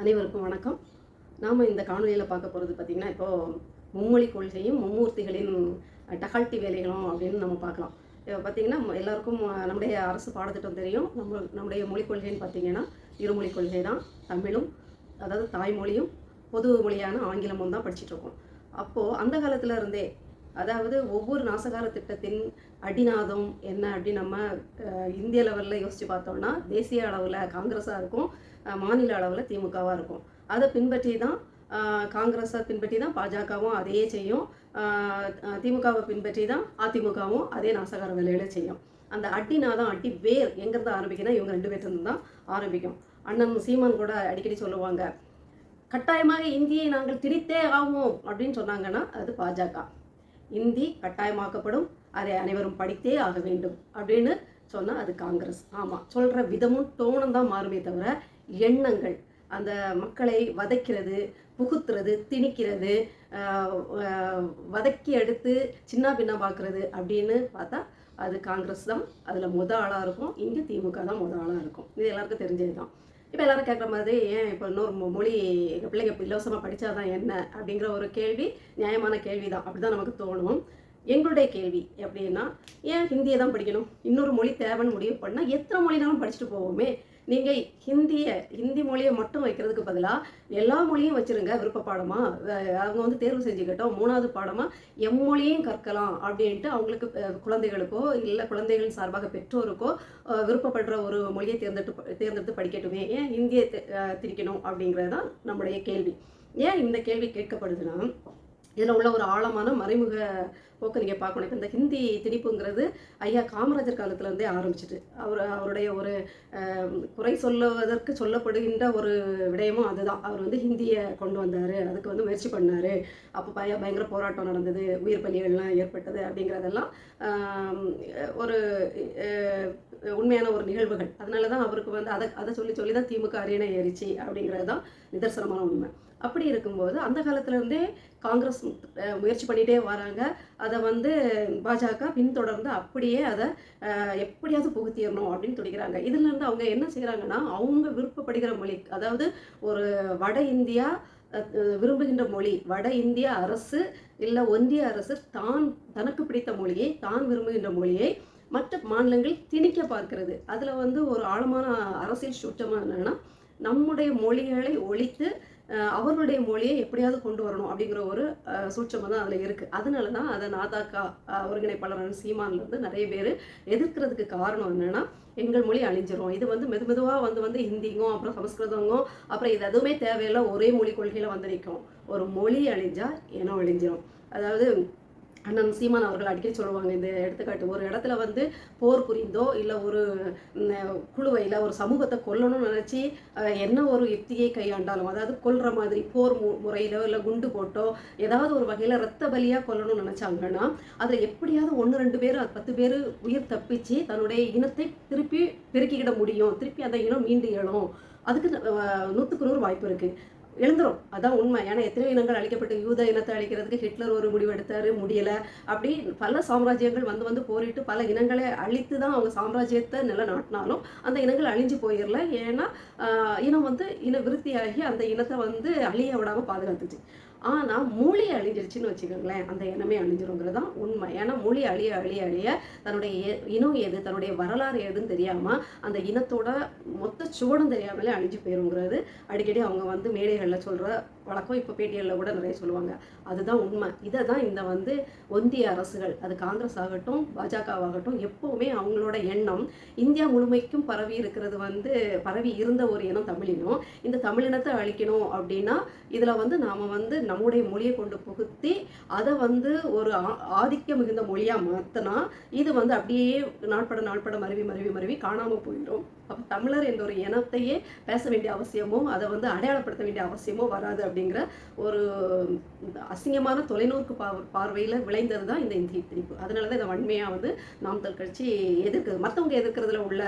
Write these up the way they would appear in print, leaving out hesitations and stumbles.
அனைவருக்கும் வணக்கம். நாம் இந்த காணொலியில் பார்க்க போகிறது பார்த்திங்கன்னா, இப்போது மும்மொழி கொள்கையும் மும்மூர்த்திகளின் டகால்ட்டி வேலைகளும் அப்படின்னு நம்ம பார்க்கலாம். இப்போ பார்த்திங்கன்னா எல்லாருக்கும் நம்முடைய அரசு பாடத்திட்டம் தெரியும். நம்முடைய மொழிக் கொள்கைன்னு பார்த்திங்கன்னா இருமொழி கொள்கை தான். தமிழும், அதாவது தாய்மொழியும் பொது மொழியான ஆங்கிலமும் தான் படிச்சுட்ருக்கோம். அப்போது அந்த காலத்தில் இருந்தே, அதாவது ஒவ்வொரு நாசகார திட்டத்தின் அடிநாதம் என்ன அப்படின்னு நம்ம இந்திய லெவலில் யோசித்து பார்த்தோம்னா, தேசிய அளவில் காங்கிரஸாக இருக்கும், மாநில அளவில் திமுகவாக இருக்கும். அதை பின்பற்றி தான் காங்கிரஸை பின்பற்றி தான் பாஜகவும் அதையே செய்யும், திமுகவை பின்பற்றி தான் அதிமுகவும் அதே நாசகார வேலைகளை செய்யும். அந்த அடிநாதம், அடி வேர் எங்கிறது ஆரம்பிக்குன்னா இவங்க ரெண்டு பேர்த்து தான் ஆரம்பிக்கும். அண்ணன் சீமான் கூட அடிக்கடி சொல்லுவாங்க, கட்டாயமாக இந்தியை நாங்கள் திணித்தே ஆவோம் அப்படின்னு சொன்னாங்கன்னா அது பாஜக. இந்தி கட்டாயமாக்கப்படும், அதை அனைவரும் படித்தே ஆக வேண்டும் அப்படின்னு சொன்னால் அது காங்கிரஸ். ஆமாம், சொல்கிற விதமும் டோனும் தான் மாறுமே தவிர எண்ணங்கள், அந்த மக்களை வதைக்கிறது, புகுத்துறது, திணிக்கிறது, வதக்கி எடுத்து சின்ன பின்ன பார்க்குறது அப்படின்னு பார்த்தா அது காங்கிரஸ் தான் அதில் ஆளாக இருக்கும். இங்கே திமுக தான் ஆளாக இருக்கும். இது எல்லாருக்கும் தெரிஞ்சது தான். இப்போ எல்லாரும் கேட்குற மாதிரி, ஏன் இப்போ இன்னொரு மொழி எங்கள் பிள்ளைங்க இலவசமாக படித்தாதான் என்ன அப்படிங்கிற ஒரு கேள்வி நியாயமான கேள்வி தான். அப்படி தான் நமக்கு தோணும். எங்களுடைய கேள்வி எப்படின்னா, ஏன் ஹிந்தியை தான் படிக்கணும்? இன்னொரு மொழி தேவைன்னு முடிவு பண்ணால் எத்தனை மொழினாலும் படிச்சுட்டு போவோமே. நீங்கள் ஹிந்தி மொழியை மட்டும் வைக்கிறதுக்கு பதிலாக எல்லா மொழியும் வச்சுருங்க விருப்ப பாடமாக. அவங்க வந்து தேர்வு செஞ்சுக்கிட்டோம், 3வது பாடமாக எம்மொழியும் கற்கலாம் அப்படின்ட்டு அவங்களுக்கு குழந்தைகளுக்கோ இல்லை குழந்தைகள் சார்பாக பெற்றோருக்கோ விருப்பப்படுற ஒரு மொழியை தேர்ந்தெடுத்து படிக்கட்டுமே. ஏன் ஹிந்தியை திணிக்கணும் அப்படிங்கிறது தான் நம்முடைய கேள்வி. ஏன் இந்த கேள்வி கேட்கப்படுதுன்னா, இதில் உள்ள ஒரு ஆழமான மறைமுக போக்கு நீங்கள் பார்க்கணும். இப்போ இந்த ஹிந்தி திணிப்புங்கிறது ஐயா காமராஜர் காலத்துலேருந்தே ஆரம்பிச்சிட்டு, அவருடைய ஒரு குறை சொல்லுவதற்கு சொல்லப்படுகின்ற ஒரு விடயமும் அதுதான். அவர் வந்து ஹிந்தியை கொண்டு வந்தார், அதுக்கு வந்து முயற்சி பண்ணார். அப்போ பயங்கர போராட்டம் நடந்தது, உயிர் பலிகள்லாம் ஏற்பட்டது அப்படிங்கிறதெல்லாம் ஒரு உண்மையான ஒரு நிகழ்வுகள். அதனால தான் அவருக்கு வந்து அதை சொல்லி தான் திமுக அரியணை ஏறிச்சு அப்படிங்கிறது தான் நிதர்சனமான உண்மை. அப்படி இருக்கும்போது அந்த காலத்துலேருந்தே காங்கிரஸ் முயற்சி பண்ணிகிட்டே வராங்க. அதை வந்து பாஜக பின்தொடர்ந்து அப்படியே அதை எப்படியாவது புகுத்திடணும் அப்படின்னு துடிக்கிறாங்க. இதிலேருந்து அவங்க என்ன செய்கிறாங்கன்னா, அவங்க விருப்பப்படுகிற மொழி, அதாவது ஒரு வட இந்தியா விரும்புகின்ற மொழி, வட இந்திய அரசு இல்லை ஒன்றிய அரசு தனக்கு பிடித்த மொழியை, தான் விரும்புகின்ற மொழியை மற்ற மாநிலங்கள் திணிக்க பார்க்கிறது. அதில் வந்து ஒரு ஆழமான அரசியல் சுற்றமாக என்னென்னா, நம்முடைய மொழிகளை ஒழித்து அவர்களுடைய மொழியை எப்படியாவது கொண்டு வரணும் அப்படிங்கிற ஒரு சூட்சமாக தான் அதில் இருக்குது. அதனால தான் அதை நாதாக்கா ஒருங்கிணைப்பாளரான சீமான்லேருந்து நிறைய பேர் எதிர்க்கிறதுக்கு காரணம் என்னென்னா, எங்கள் மொழி அழிஞ்சிரும், இது வந்து மெதுவாக வந்து ஹிந்திங்கும் அப்புறம் சமஸ்கிருதங்கும் அப்புறம் இது எதுவுமே தேவையில்லை, ஒரே மொழி கொள்கையில் வந்து நிற்கும். ஒரு மொழி அழிஞ்சால் இனம் அழிஞ்சிரும். அதாவது அண்ணன் சீமான் அவர்கள் அடிக்கடி சொல்லுவாங்க இந்த எடுத்துக்காட்டு, ஒரு இடத்துல வந்து போர் புரிந்தோ இல்லை ஒரு குழுவையில் ஒரு சமூகத்தை கொல்லணும்னு நினச்சி என்ன ஒரு யுக்தியை கையாண்டாலும், அதாவது கொல்ற மாதிரி போர் முறையிலோ இல்லை குண்டு போட்டோ ஏதாவது ஒரு வகையில் ரத்த பலியாக கொல்லணும்னு நினச்சாங்கன்னா, அதில் எப்படியாவது 1-2 பேர் 10 பேர் உயிர் தப்பிச்சு தன்னுடைய இனத்தை திருப்பி பெருக்கிக்கிட முடியும், திருப்பி அந்த இனம் மீண்டு எழும். அதுக்கு 100க்கு 100 வாய்ப்பு இருக்குது, எழுந்துரும். அதான் உண்மை. ஏன்னா எத்தனை இனங்கள் அழிக்கப்பட்டு, யூத இனத்தை அழிக்கிறதுக்கு ஹிட்லர் ஒரு முடிவு எடுத்தார், முடியலை. அப்படி பல சாம்ராஜ்யங்கள் வந்து போரிட்டு பல இனங்களை அழித்து தான் அவங்க சாம்ராஜ்யத்தை நிலநாட்டினாலும் அந்த இனங்கள் அழிஞ்சு போயிடல. ஏன்னா இனம் வந்து இன விருத்தியாகி அந்த இனத்தை வந்து அழிய விடாமல் பாதுகாத்துச்சு. ஆனால் மொழி அழிஞ்சிருச்சுன்னு வச்சுக்கோங்களேன், அந்த இனமே அழிஞ்சிருங்கிறது தான் உண்மை. ஏன்னா மொழி அழிய தன்னுடைய இனம் எது, தன்னுடைய வரலாறு எதுன்னு தெரியாமல் அந்த இனத்தோட மொத்த சுவடும் தெரியாமலே அழிஞ்சு போயிருங்கிறது அடிக்கடி அவங்க வந்து மேடைகளில் சொல்கிற வழக்கம். இப்போ பேட்டிகளில் கூட நிறைய சொல்லுவாங்க. அதுதான் உண்மை. இதை தான் இந்த வந்து ஒன்றிய அரசுகள், அது காங்கிரஸ் ஆகட்டும் பாஜகவாகட்டும், எப்போவுமே அவங்களோட எண்ணம் இந்தியா முழுமைக்கும் பரவி இருந்த ஒரு இனம் தமிழினம். இந்த தமிழினத்தை அழிக்கணும் அப்படின்னா இதில் வந்து நாம் வந்து நம்முடைய மொழியை கொண்டு புகுத்தி அதை வந்து ஒரு ஆதிக்க மிகுந்த மொழியாக மாற்றினா இது வந்து அப்படியே நாட்பட மருவி காணாமல் போயிடும். அப்போ தமிழர் என்ற ஒரு இனத்தையே பேச வேண்டிய அவசியமோ அதை வந்து அடையாளப்படுத்த வேண்டிய அவசியமோ வராது அப்படிங்கிற ஒரு அசிங்கமான தொலைநோக்கு பார்வையில் விளைந்தது தான் இந்த இந்தி திணிப்பு. அதனால தான் இதை வன்மையாக வந்து நாம் தமிழர் கட்சி எதிர்க்குது. மற்றவங்க எதிர்க்கிறதுல உள்ள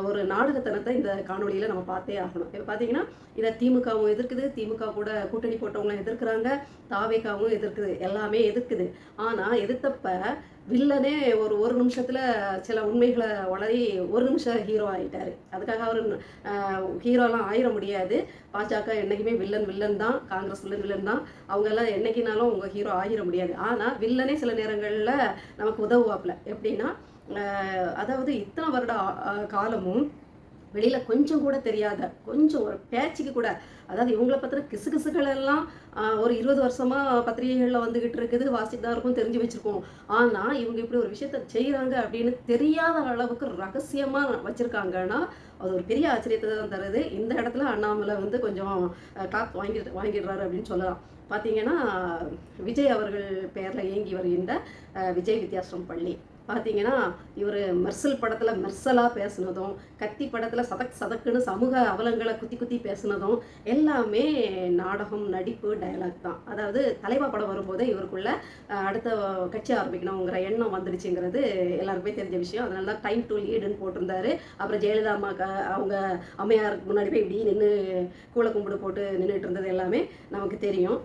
ஒரு நாடகத்தனத்தை இந்த காணொலியில் நம்ம பார்த்தே ஆகணும். இப்போ பார்த்தீங்கன்னா இதை திமுகவும் எதிர்க்குது, திமுக கூட கூட்டணி போட்டவங்களும் எதிர்க்கிறாங்க, தாவேகாவும் எதிர்க்குது, எல்லாமே எதிர்க்குது. ஆனால் எதிர்த்தப்ப வில்லனே ஒரு நிமிஷத்தில் சில உண்மைகளை வளரி ஒரு நிமிஷம் ஹீரோ ஆகிட்டார். அதுக்காக அவர் ஹீரோலாம் ஆயிட முடியாது. பாஜக என்றைக்குமே வில்லன் தான், காங்கிரஸ் வில்லன் தான். அவங்கெல்லாம் என்றைக்கினாலும் உங்கள் ஹீரோ ஆகிட முடியாது. ஆனால் வில்லனே சில நேரங்களில் நமக்கு உதவுவாப்பில். எப்படின்னா, அதாவது இத்தனை வருட காலமும் வெளியில் கொஞ்சம் கூட தெரியாத, கொஞ்சம் ஒரு பேச்சுக்கு கூட, அதாவது இவங்களை பற்றின கிசுகிசுகள் எல்லாம் ஒரு 20 வருஷமாக பத்திரிகைகளில் வந்துக்கிட்டு இருக்குது, வாசிட்டு தான் இருக்கும், தெரிஞ்சு வச்சுருக்கோம். ஆனால் இவங்க இப்படி ஒரு விஷயத்த செய்கிறாங்க அப்படின்னு தெரியாத அளவுக்கு ரகசியமாக வச்சுருக்காங்கன்னா அது ஒரு பெரிய ஆச்சரியத்தை தான் தருது. இந்த இடத்துல அண்ணாமலை வந்து கொஞ்சம் கிளாப் வாங்கிடுறாரு அப்படின்னு சொல்லலாம். பார்த்தீங்கன்னா, விஜய் அவர்கள் பெயரில் இயங்கி வருகின்ற விஜய் வித்யாசிரம் பள்ளி பார்த்தீங்கன்னா, இவர் மெர்சல் படத்தில் மெர்சலாக பேசுனதும், கத்தி படத்தில் சதக்குன்னு சமூக அவலங்களை குத்தி பேசுனதும் எல்லாமே நாடகம், நடிப்பு, டயலாக் தான். அதாவது தலைவா படம் வரும்போதே இவருக்குள்ள அடுத்த கட்சி ஆரம்பிக்கணுங்கிற எண்ணம் வந்துடுச்சுங்கிறது எல்லாருக்குமே தெரிஞ்ச விஷயம். அதனால தான் டைம் டு லீடுன்னு போட்டிருந்தாரு. அப்புறம் ஜெயலலிதா அம்மா அவங்க அம்மையாருக்கு முன்னாடி போய் இப்படி நின்று கூளை கும்பிடு போட்டு நின்றுட்டு இருந்தது எல்லாமே நமக்கு தெரியும்.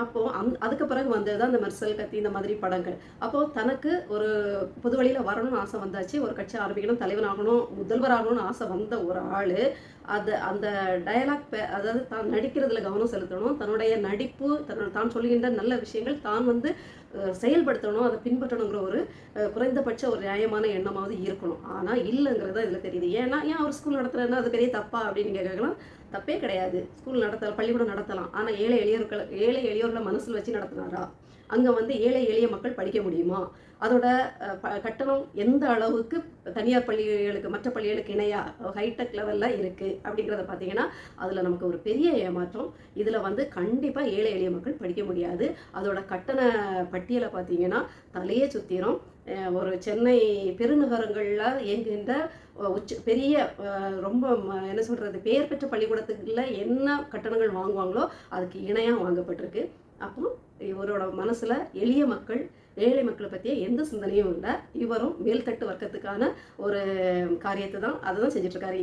அப்போது அதுக்கு பிறகு வந்தது தான் இந்த மெர்சல், கத்தி, இந்த மாதிரி படங்கள். அப்போது தனக்கு ஒரு பொது வழியில் வரணும்னு ஆசை வந்தாச்சு, ஒரு கட்சி ஆரம்பிக்கணும், தலைவனாகணும், முதல்வராகணும்னு ஆசை வந்த ஒரு ஆள் அந்த டயலாக் அதாவது தான் நடிக்கிறதுல கவனம் செலுத்தணும், தன்னுடைய நடிப்பு, தான் சொல்லுகின்ற நல்ல விஷயங்கள் தான் வந்து செயல்படுத்தணும், அதை பின்பற்றணுங்கிற ஒரு குறைந்தபட்ச ஒரு நியாயமான எண்ணமாவது இருக்கணும். ஆனால் இல்லைங்கிறது தான் இதில் தெரியுது. ஏன் அவர் ஸ்கூல் நடத்துகிறேன்னா அது பெரிய தப்பா அப்படின்னு நீங்கள் கேட்கலாம். தப்பே கிடையாது, ஸ்கூல் பள்ளிக்கூடம் நடத்தலாம். ஆனால் ஏழை எளியோர்களை மனசில் வச்சு நடத்தினாரா? அங்கே வந்து ஏழை எளிய மக்கள் படிக்க முடியுமா? அதோட கட்டணம் எந்த அளவுக்கு தனியார் பள்ளிகளுக்கு மற்ற பள்ளிகளுக்கு இணையாக ஹைடெக் லெவலில் இருக்குது அப்படிங்கிறத பார்த்தீங்கன்னா அதில் நமக்கு ஒரு பெரிய ஏமாற்றம். இதில் வந்து கண்டிப்பாக ஏழை எளிய மக்கள் படிக்க முடியாது. அதோட கட்டண பட்டியலை பார்த்தீங்கன்னா தலையே சுத்திரும். ஒரு சென்னை பெருநகரங்களில் இயங்குகின்ற பெரிய ரொம்ப என்ன சொல்கிறது, பெயர் பெற்ற பள்ளிக்கூடத்துக்குள்ள என்ன கட்டணங்கள் வாங்குவாங்களோ அதுக்கு இணையாக வாங்கப்பட்டிருக்கு. அப்போ இவரோட மனசில் எளிய மக்கள், ஏழை மக்களை பற்றிய எந்த சிந்தனையும் இல்லை. இவரும் மேல்தட்டு வர்க்கத்துக்கான ஒரு காரியத்தை தான் அதை தான் செஞ்சிட்ருக்காரு.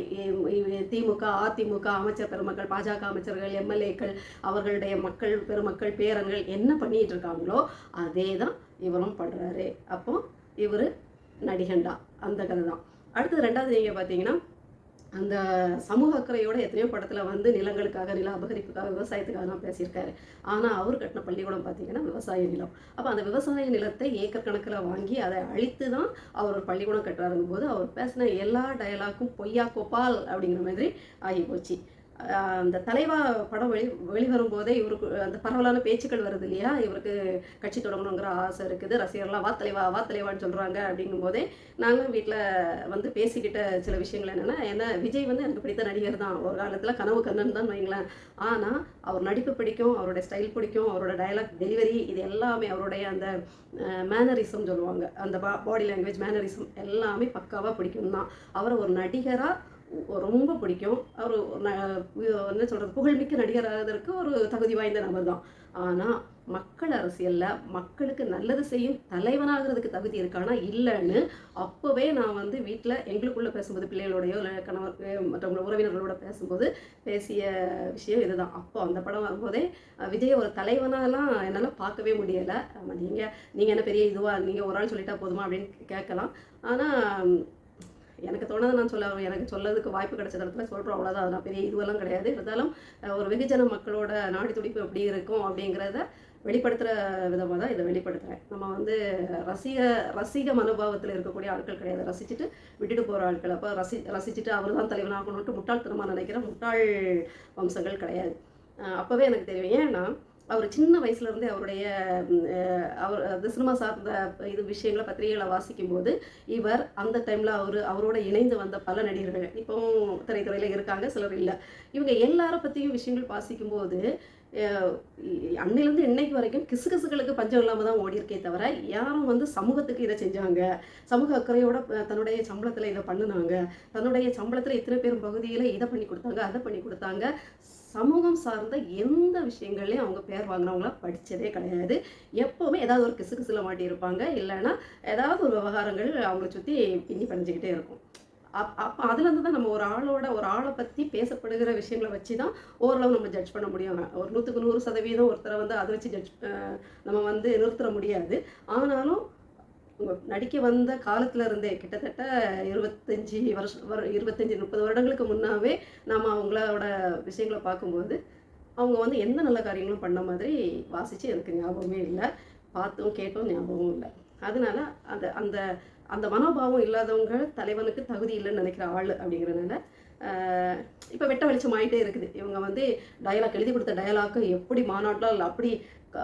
திமுக, அதிமுக அமைச்சர் பெருமக்கள், பாஜக அமைச்சர்கள், எம்எல்ஏக்கள், அவர்களுடைய மக்கள் பெருமக்கள், பேரன்கள் என்ன பண்ணிகிட்டு இருக்காங்களோ அதே தான் இவரும் பண்ணுறாரு. அப்போ இவர் நடிகண்டா, அந்த கதை தான். அடுத்தது ரெண்டாவது நீங்கள் பார்த்தீங்கன்னா, அந்த சமூக அக்கறையோட எத்தனையோ படத்தில் வந்து நிலங்களுக்காக, நில அபகரிப்புக்காக, விவசாயத்துக்காக தான் பேசியிருக்காரு. ஆனால் அவர் கட்டின பள்ளிக்கூடம் பார்த்தீங்கன்னா விவசாய நிலம். அப்போ அந்த விவசாய நிலத்தை ஏக்கர் கணக்கில் வாங்கி அதை அழித்து தான் அவர் ஒரு பள்ளிக்கூடம் கட்டுறாருங்கும் போது அவர் பேசின எல்லா டயலாக்கும் பொய்யா கோபால் அப்படிங்கிற மாதிரி ஆகி போச்சு. அந்த தலைவா படம் வெளிவரும் போதே இவருக்கு அந்த பரவலான பேச்சுக்கள் வருது இல்லையா, இவருக்கு கட்சி தொடங்கணுங்கிற ஆசை இருக்குது, ரசிகர்லாம் வா தலைவான்னு சொல்கிறாங்க. அப்படிங்கும் போதே நாங்களும் வீட்டில் வந்து பேசிக்கிட்ட சில விஷயங்கள் என்னென்னா, ஏன்னா விஜய் வந்து எனக்கு பிடித்த நடிகர் தான், ஒரு காலத்தில் கனவு கண்ணன் தான் வைங்களேன். ஆனால் அவர் நடிப்பு பிடிக்கும், அவருடைய ஸ்டைல் பிடிக்கும், அவரோட டயலாக் டெலிவரி, இது எல்லாமே அவருடைய அந்த மேனரிசம் சொல்லுவாங்க, அந்த பாடி லாங்குவேஜ் மேனரிசம் எல்லாமே பக்காவாக பிடிக்கும் தான். அவரை ஒரு நடிகராக ரொம்ப பிடிக்கும். அவர் என்ன சொல்கிறது, புகழ்மிக்க நடிகராகிறதுக்கு ஒரு தகுதி வாய்ந்த நபர் தான். ஆனால் மக்கள் அரசியலில் மக்களுக்கு நல்லது செய்யும் தலைவனாகிறதுக்கு தகுதி இருக்கானா இல்லைன்னு அப்போவே நான் வந்து வீட்டில் எங்களுக்குள்ளே பேசும்போது, பிள்ளைகளோடையோ இல்லை கணவர் மற்றவங்களோட உறவினர்களோட பேசும்போது பேசிய விஷயம் இதுதான். அப்போ அந்த படம் வரும்போதே விஜய் ஒரு தலைவனாலாம் என்னால் பார்க்கவே முடியலை. நீங்கள் என்ன பெரிய இதுவாக நீங்கள் ஒரு ஆள் சொல்லிட்டா போதுமா அப்படின்னு கேட்கலாம். ஆனால் எனக்கு தோணதை நான் எனக்கு சொல்லதுக்கு வாய்ப்பு கிடைச்ச இடத்துல சொல்கிறோம், அவ்வளோதான். அது நான் பெரிய இதுவெல்லாம் கிடையாது. இருந்தாலும் ஒரு வெகுஜன மக்களோட நாடி துடிப்பு எப்படி இருக்கும் அப்படிங்கிறத வெளிப்படுத்துகிற விதமாக தான் இதை வெளிப்படுத்துகிறேன். நம்ம வந்து ரசிக மனோபாவத்தில் இருக்கக்கூடிய ஆட்கள் கிடையாது, ரசிச்சுட்டு விட்டுட்டு போகிற ஆட்கள். அப்போ ரசிச்சுட்டு அவர் தான் தலைவனாகணுன்ட்டு முட்டாள்தனமாக நினைக்கிற முட்டாள் வம்சங்கள் கிடையாது. அப்போவே எனக்கு தெரியும். ஏன்னா அவர் சின்ன வயசுலேருந்தே அவருடைய அந்த சினிமா சார்ந்த விஷயங்களை பத்திரிகைகளை வாசிக்கும்போது இவர் அந்த டைமில் அவரோட இணைந்து வந்த பல நடிகர்கள் இப்போவும் திரைத்துறையில் இருக்காங்க, சிலர் இல்லை. இவங்க எல்லாரை பற்றியும் விஷயங்கள் வாசிக்கும்போது அன்னையிலேருந்து இன்னைக்கு வரைக்கும் கிசுகிசுகளுக்கு பஞ்சம் இல்லாமல் தான் ஓடி இருக்கே தவிர யாரும் வந்து சமூகத்துக்கு இதை செஞ்சாங்க, சமூக அக்கறையோட தன்னுடைய சம்பளத்தில் இதை பண்ணினாங்க, தன்னுடைய சம்பளத்தில் இத்தனை பேரும் பகுதியில் இதை பண்ணி கொடுத்தாங்க, அதை பண்ணி கொடுத்தாங்க, சமூகம் சார்ந்த எந்த விஷயங்கள்லையும் அவங்க பேர் வாங்கினவங்களாம் படித்ததே கிடையாது. எப்போவுமே ஏதாவது ஒரு கிசுகிசுல மாட்டியிருப்பாங்க, இல்லைன்னா ஏதாவது ஒரு விவகாரங்கள் அவங்கள சுற்றி பின்னி பணிஞ்சிக்கிட்டே இருக்கும். அப்போ அதுலேருந்து தான் நம்ம ஒரு ஆளை பற்றி பேசப்படுகிற விஷயங்களை வச்சு தான் ஓரளவு நம்ம ஜட்ஜ் பண்ண முடியும். ஒரு 100க்கு 100% ஒருத்தரை வந்து அதை வச்சு நம்ம வந்து நிறுத்த முடியாது. ஆனாலும் அவங்க நடிக்க வந்த காலத்தில் இருந்தே கிட்டத்தட்ட 25 30 வருடங்களுக்கு முன்னாவே நாம் அவங்களோட விஷயங்களை பார்க்கும்போது அவங்க வந்து எந்த நல்ல காரியங்களும் பண்ண மாதிரி வாசித்து எனக்கு ஞாபகமே இல்லை, பார்த்தும் கேட்டும் ஞாபகமும் இல்லை. அதனால அந்த அந்த அந்த மனோபாவம் இல்லாதவங்க தலைவனுக்கு தகுதி இல்லைன்னு நினைக்கிற ஆள் அப்படிங்கிறதுனால இப்போ வெட்ட வெளிச்சம் ஆகிட்டே இருக்குது. இவங்க வந்து டயலாக் எழுதி கொடுத்த டயலாக்கு எப்படி மாநாட்டில் அப்படி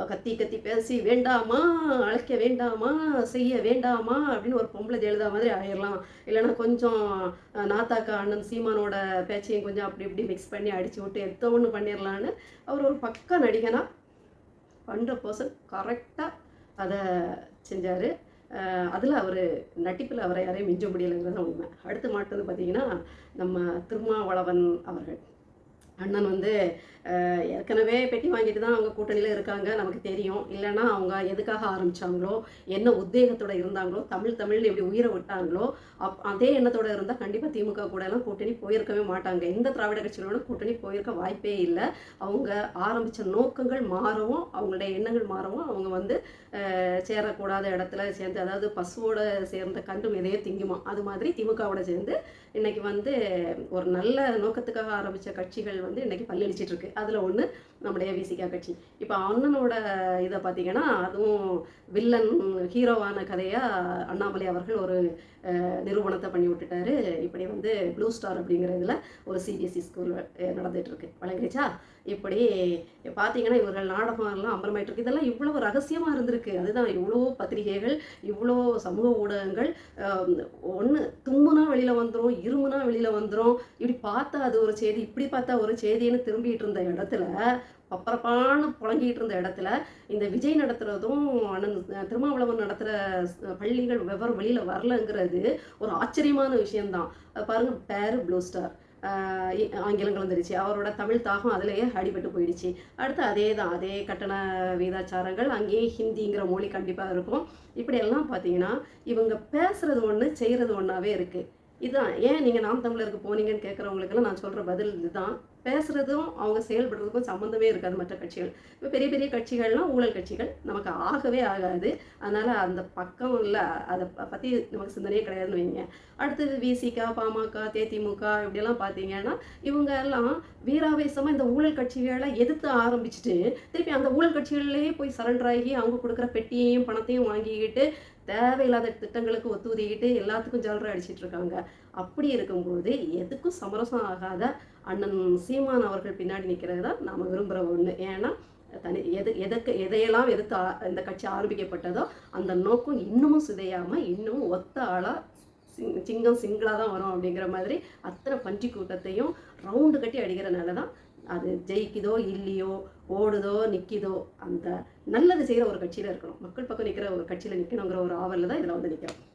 கத்தி கத்தி பேசி வேண்டாமா, அழைக்க வேண்டாமா, செய்ய வேண்டாமா அப்படின்னு ஒரு பொம்பளை ஜெயலலிதா மாதிரி ஆயிடலாம். இல்லைன்னா கொஞ்சம் நாத்தாக்கா அண்ணன் சீமானோட பேச்சையும் கொஞ்சம் அப்படி இப்படி மிக்ஸ் பண்ணி அடித்து விட்டு எத்தோ ஒன்று பண்ணிடலான்னு அவர் ஒரு பக்க நடிகனா 100% கரெக்டாக அதை செஞ்சார். அதில் அவர் நட்டிப்பில் அவரை யாரையும் மிஞ்ச முடியலைங்கிறது உண்மை. அடுத்து மாட்டது பார்த்திங்கன்னா நம்ம திருமாவளவன் அவர்கள். அண்ணன் வந்து ஏற்கனவே பெட்டி வாங்கிட்டு தான் அவங்க கூட்டணியில் இருக்காங்க, நமக்கு தெரியும். இல்லைன்னா அவங்க எதுக்காக ஆரம்பித்தாங்களோ, என்ன உத்வேகத்தோடு இருந்தாங்களோ, தமிழ்னு எப்படி உயிரை விட்டாங்களோ, அதே எண்ணத்தோடு இருந்தால் கண்டிப்பாக திமுக கூட எல்லாம் கூட்டணி போயிருக்கவே மாட்டாங்க. எந்த திராவிட கட்சிகளோட கூட்டணி போயிருக்க வாய்ப்பே இல்லை. அவங்க ஆரம்பித்த நோக்கங்கள் மாறவும், அவங்களுடைய எண்ணங்கள் மாறவும், அவங்க வந்து சேரக்கூடாத இடத்துல சேர்ந்து, அதாவது பசுவோட சேர்ந்த கண்டு எதையோ திங்குமா, அது மாதிரி திமுகவோட சேர்ந்து இன்றைக்கி வந்து ஒரு நல்ல நோக்கத்துக்காக ஆரம்பித்த கட்சிகள் வந்து இன்றைக்கி பல்லளிச்சிட்டு இருக்கு. அதில் ஒன்று நம்முடைய விசிகா கட்சி. இப்போ அண்ணனோட இதை பார்த்திங்கன்னா அதுவும் வில்லன் ஹீரோவான கதையாக அண்ணாமலை அவர்கள் ஒரு நிறுவனத்தை பண்ணி விட்டுட்டாரு. இப்படி வந்து ப்ளூ ஸ்டார் அப்படிங்கிறதுல ஒரு சிபிஎஸ்சி ஸ்கூல் நடந்துகிட்ருக்கு, வழங்கிடுச்சா. இப்படி பார்த்தீங்கன்னா இவர்கள் நாடகம் எல்லாம் அம்பலமாயிட்டிருக்கு. இதெல்லாம் இவ்வளோ ரகசியமாக இருந்திருக்கு. அதுதான் இவ்வளோ பத்திரிகைகள், இவ்வளோ சமூக ஊடகங்கள், ஒன்று தும்முனா வெளியில் வந்துடும், இருமுனா வெளியில் வந்துடும். இப்படி பார்த்தா அது ஒரு செய்தி, இப்படி பார்த்தா ஒரு செய்தின்னு திரும்பிட்டு இருந்த இடத்துல, பப்பரப்பான்னு புழங்கிட்டு இருந்த இடத்துல இந்த விஜய் நடத்துகிறதும் அண்ணன் திருமாவளவன் நடத்துகிற பள்ளிகள் விவரம் வெளியில் வரலங்கிறது ஒரு ஆச்சரியமான விஷயம்தான். பாருங்கள், பேரு ப்ளூ ஸ்டார் ஆங்கிலம் கலந்துருச்சு, அவரோட தமிழ் தாகம் அதிலேயே அடிபட்டு போயிடுச்சு. அடுத்து அதே கட்டண வீதாச்சாரங்கள், அங்கேயே ஹிந்திங்கிற மொழி கண்டிப்பாக இருக்கும். இப்படியெல்லாம் பார்த்தீங்கன்னா இவங்க பேசுகிறது ஒன்று, செய்கிறது ஒன்றாவே இருக்குது. இதுதான் ஏன் நீங்கள் நாம் தமிழருக்கு போனீங்கன்னு கேட்குறவங்களுக்கெல்லாம் நான் சொல்கிற பதில் இதுதான். பேசுகிறதும் அவங்க செயல்படுறதுக்கும் சம்மந்தமே இருக்காது மற்ற கட்சிகள். இப்போ பெரிய பெரிய கட்சிகள்லாம் ஊழல் கட்சிகள், நமக்கு ஆகவே ஆகாது. அதனால் அந்த பக்கம் இல்லை, அதை பற்றி நமக்கு சிந்தனையே கிடையாதுன்னு வைங்க. அடுத்தது விசிகா, பாமக, தேதிமுக இப்படியெல்லாம் பார்த்தீங்கன்னா இவங்க எல்லாம் வீராவேசமாக இந்த ஊழல் கட்சிகளை எதிர்த்து ஆரம்பிச்சுட்டு திருப்பி அந்த ஊழல் கட்சிகள்லேயே போய் சரண்டர் ஆகி அவங்க கொடுக்குற பெட்டியையும் பணத்தையும் வாங்கிக்கிட்டு தேவையில்லாத திட்டங்களுக்கு ஒத்துழைக்கிட்டு எல்லாத்துக்கும் ஜல்ற அடிச்சிட்டு இருக்காங்க. அப்படி இருக்கும்போது எதுக்கும் சமரசம் ஆகாத அண்ணன் சீமான் அவர்கள் பின்னாடி நிற்கிறது தான் நாம் விரும்புகிற ஒன்று. ஏன்னா எதையெல்லாம் எதிர்த்து இந்த கட்சி ஆரம்பிக்கப்பட்டதோ அந்த நோக்கம் இன்னமும் சிதையாமல் இன்னமும் ஒத்த ஆளாக சிங்கம் சிங்கிளாக தான் வரும் அப்படிங்கிற மாதிரி அத்தனை பன்றி கூட்டத்தையும் ரவுண்டு கட்டி அடிக்கிறனால தான் அது ஜெயிக்குதோ இல்லையோ, ஓடுதோ நிற்கிதோ, அந்த நல்லது செய்கிற ஒரு கட்சியில் இருக்கணும், மக்கள் பக்கம் நிற்கிற ஒரு கட்சியில் நிற்கணுங்கிற ஒரு ஆவலில் தான் இதில் வந்து நிற்கிறோம்.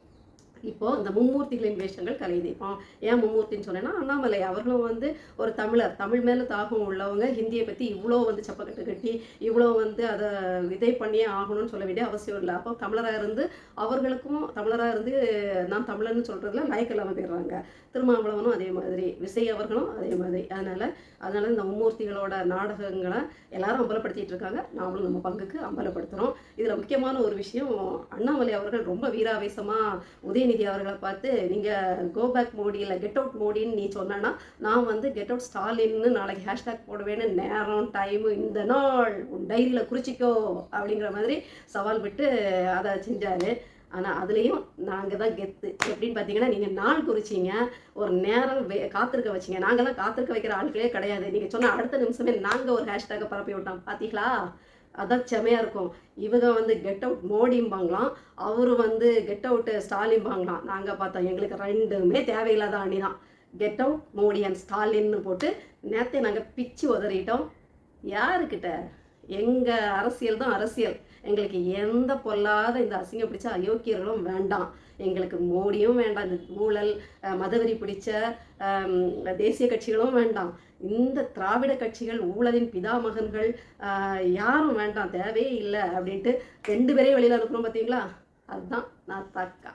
இப்போது இந்த மும்மூர்த்திகளின் வேஷங்கள் கலையுது. இப்போ ஏன் மும்மூர்த்தின்னு சொன்னேன்னா, அண்ணாமலை அவர்களும் வந்து ஒரு தமிழர், தமிழ் மேலே தாகம் உள்ளவங்க. ஹிந்தியை பற்றி இவ்வளோ வந்து சப்பக்கட்டு கட்டி இவ்வளோ வந்து அதை விதை பண்ணியே ஆகணும்னு சொல்ல வேண்டிய அவசியம் இல்லை. அப்போ தமிழராக இருந்து அவர்களுக்கும் தமிழராக இருந்து நான் தமிழன்னு சொல்கிறதுல லாய்க்கில்லாமல் போயிடுறாங்க. திருமாவளவனும் அதே மாதிரி, விஜய் அவர்களும் அதே மாதிரி. அதனால் இந்த மும்மூர்த்திகளோட நாடகங்களை எல்லாரும் அம்பலப்படுத்திட்டு இருக்காங்க. நாமளும் நம்ம பங்குக்கு அம்பலப்படுத்துகிறோம். இதில் முக்கியமான ஒரு விஷயம், அண்ணாமலை அவர்கள் ரொம்ப வீராவேசமாக உதயநிதி அவர்களை பார்த்து நீங்கள் கோ பேக் மோடி இல்லை கெட் அவுட் மோடின்னு நீ சொன்னா நான் வந்து கெட் அவுட் ஸ்டாலின்னு நாளைக்கு ஹேஷ்டேக் போடுவேன்னு நேரம் டைமு இந்த நாள் உன் டைரியில் குறிச்சிக்கோ அப்படிங்கிற மாதிரி சவால் விட்டு அதை செஞ்சார். ஆனால் அதுலேயும் நாங்கள் தான் கெத்து. எப்படின்னு பார்த்தீங்கன்னா, நீங்கள் நாள் குறிச்சிங்க, ஒரு நேரம் காத்திருக்க வச்சிங்க. நாங்கள்லாம் காத்திருக்க வைக்கிற ஆட்களே கிடையாது. நீங்கள் சொன்ன அடுத்த நிமிஷமே நாங்கள் ஒரு ஹேஷ்டேக்கை பரப்பி விட்டோம், பார்த்தீங்களா? அதான் செமையாக இருக்கும். இவங்க வந்து கெட் அவுட் மோடிம்பாங்களாம், அவரு வந்து கெட் அவுட்டு ஸ்டாலின்பாங்களாம். நாங்கள் பார்த்தோம், எங்களுக்கு ரெண்டுமே தேவையில்லாத அணி தான். கெட் அவுட் மோடி அண்ட் ஸ்டாலின்னு போட்டு நேரத்தை நாங்கள் பிச்சு உதறிட்டோம். யாருக்கிட்ட? எங்கள் அரசியல் தான் அரசியல். எங்களுக்கு எந்த பொல்லாத இந்த அசிங்கம் பிடிச்ச அயோக்கியர்களும் வேண்டாம். எங்களுக்கு மோடியும் வேண்டாம், இந்த ஊழல் மதவெறி பிடிச்ச தேசிய கட்சிகளும் வேண்டாம். இந்த திராவிட கட்சிகள் ஊழலின் பிதாமகன்கள் யாரும் வேண்டாம், தேவையே இல்லை அப்படின்ட்டு 2 பேரையும் வெளியில் அனுப்புகிறோம். பார்த்தீங்களா? அதுதான் நான் தக்கா.